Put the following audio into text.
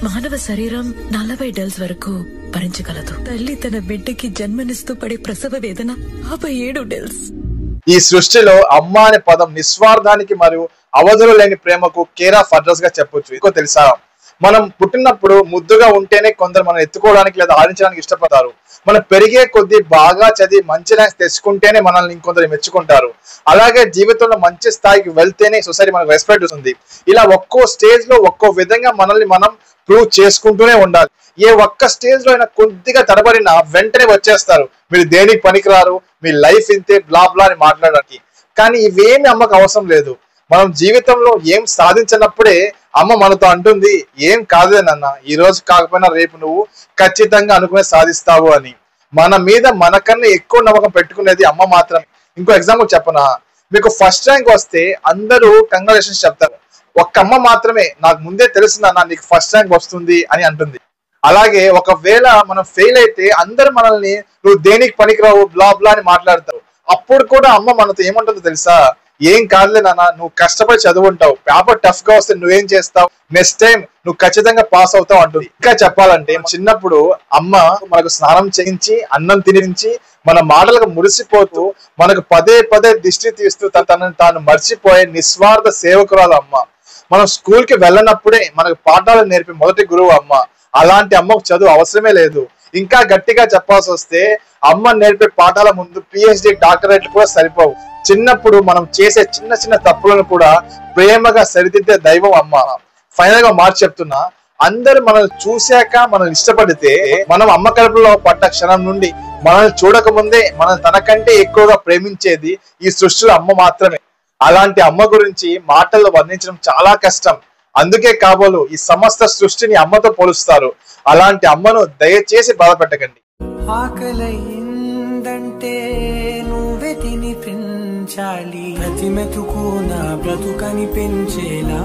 మానవ శరీరం 40 డేస్ వరకు భరించగలదు. తల్లి తన బిడ్డకి జన్మనిస్తూ పడే ప్రసవ వేదన 57 డేస్. ఈ సృష్టిలో అమ్మ అనే పదం నిస్వార్థానికి మరియు అవధులు లేని ప్రేమకు కేర్ ఆఫ్ అడ్రస్ గా చెప్పొచ్చు. ఇంకో తెలుసా, మనం పుట్టినప్పుడు ముద్దుగా ఉంటేనే కొందరు మనం ఎత్తుకోవడానికి లేదా ఆడించడానికి ఇష్టపడతారు. మనం పెరిగే కొద్దీ బాగా చదివి మంచి ర్యాంక్స్ తెచ్చుకుంటేనే మనల్ని ఇంకొందరు మెచ్చుకుంటారు. అలాగే జీవితంలో మంచి స్థాయికి వెళ్తేనే సొసైటీ మనకు రెస్పెక్ట్ ఇస్తుంది. ఇలా ఒక్కో స్టేజ్ లో ఒక్కో విధంగా మనల్ని మనం ప్రూవ్ చేసుకుంటూనే ఉండాలి. ఏ ఒక్క స్టేజ్ లో అయినా కొద్దిగా తడబడినా వెంటనే వచ్చేస్తారు, మీరు దేనికి పనికిరారు, మీ లైఫ్ ఇంతే, బ్లా బ్లా అని మాట్లాడడానికి. కానీ ఇవేమి అమ్మకు అవసరం లేదు. మనం జీవితంలో ఏం సాధించినప్పుడే అమ్మ మనతో అంటుంది, ఏం కాదులేనన్న, ఈ రోజు కాకపోయినా రేపు నువ్వు ఖచ్చితంగా అనుకునే సాధిస్తావు అని. మన మీద మనకన్నా ఎక్కువ నమ్మకం పెట్టుకునేది అమ్మ మాత్రమే. ఇంకో ఎగ్జాంపుల్ చెప్పనా, మీకు ఫస్ట్ ర్యాంక్ వస్తే అందరూ కంగ్రాచులేషన్స్ చెప్తారు. ఒక్క అమ్మ మాత్రమే నాకు ముందే తెలుసునన్నా నీకు ఫస్ట్ ర్యాంక్ వస్తుంది అని అంటుంది. అలాగే ఒకవేళ మనం ఫెయిల్ అయితే అందరూ మనల్ని నువ్వు దేనికి పనికిరావు, బ్లా బ్లా అని మాట్లాడతారు. అప్పుడు కూడా అమ్మ మనతో ఏమంటుందో తెలుసా, ఏం కాదులే నాన్న, నువ్వు కష్టపడి చదువుంటావు, పేపర్ టఫ్ గా వస్తే నువ్వేం చేస్తావు, నెక్స్ట్ టైం నువ్వు ఖచ్చితంగా పాస్ అవుతావు అంటుంది. ఇంకా చెప్పాలంటే చిన్నప్పుడు అమ్మ మనకు స్నానం చేయించి అన్నం తినించి మన మాటలకు మురిసిపోతూ మనకు పదే పదే దిష్టి తీస్తూ తనను తాను మర్చిపోయే నిస్వార్థ సేవకురాలు అమ్మ. మనం స్కూల్ కి వెళ్ళినప్పుడే మనకు పాఠాలు నేర్పి మొదటి గురువు అమ్మ. అలాంటి అమ్మకు చదువు అవసరమే లేదు. ఇంకా గట్టిగా చెప్పాల్సి వస్తే అమ్మ నేర్పే పాఠాల ముందు PhD డాక్టరేట్ కూడా సరిపోవు. చిన్నప్పుడు మనం చేసే చిన్న చిన్న తప్పులను కూడా ప్రేమగా సరిదిద్దే దైవం అమ్మ. ఫైనల్ గా మార్చి చెప్తున్నా, అందరూ మనల్ని చూశాక మనల్ని ఇష్టపడితే మనం అమ్మ కడుపులో పడ్డ క్షణం నుండి మనల్ని చూడక ముందే మనల్ని తనకంటే ఎక్కువగా ప్రేమించేది ఈ సృష్టిలో అమ్మ మాత్రమే. అలాంటి అమ్మ గురించి మాటల్లో వర్ణించడం చాలా కష్టం. అందుకే కాబోలు ఈ సమస్త సృష్టిని అమ్మతో పోలుస్తారు. అలాంటి అమ్మను దయచేసి బాధపెట్టకండి. ఆకలైందంటే నువ్వే తిని పెంచాలి, ప్రతి మెతుకు నా బ్రతుకని పెంచేలా.